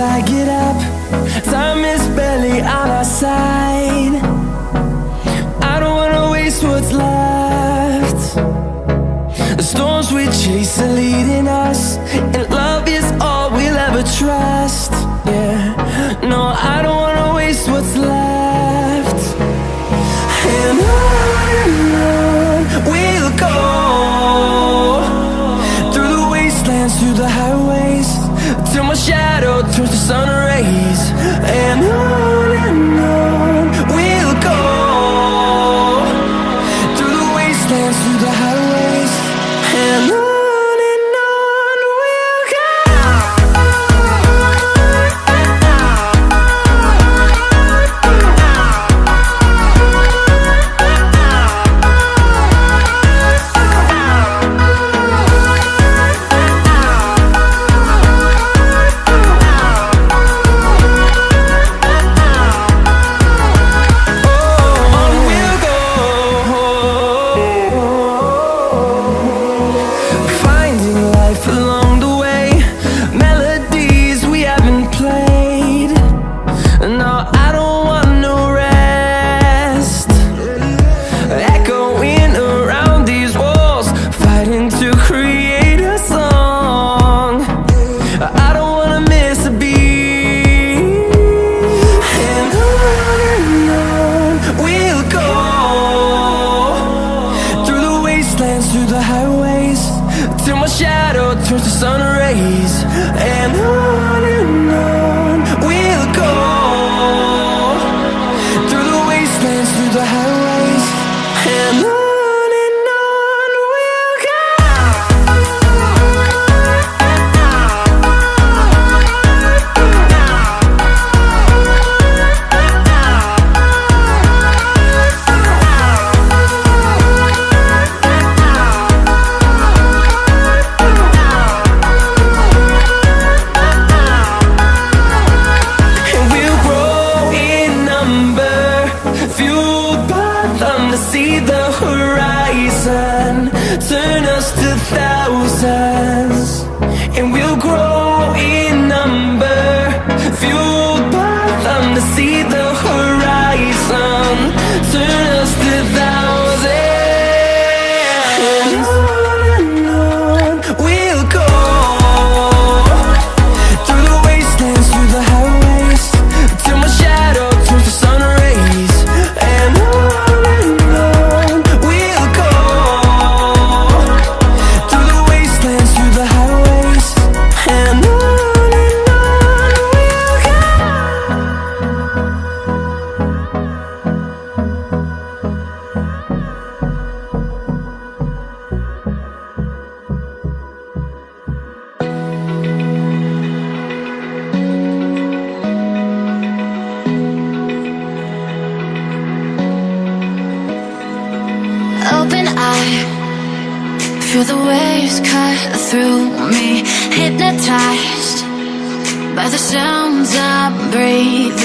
I get up. Time is barely on our side. I don't wanna waste what's left. The storms we chase are leading us, and love is all we'll ever trust. Yeah, no, I don't wanna waste what's left. And on we'll go, through the wastelands, through the highways, till my shadow turns to sun rays. And on we'll go, through the wastelands, through the highways, and on we'll go. Through the highways, till my shadow turns to sun rays. And on we'll go, through the wastelands, through the highways, and on we'll go. See the horizon turn us to thousands, and we'll grow in number, fueled by them. To see the horizon turn us to thousands, and on we'll go, through the wastelands, through the highways, till my shadow turns to sun rays. And open eye, feel the waves cut through me, hypnotized by the sounds I'm breathing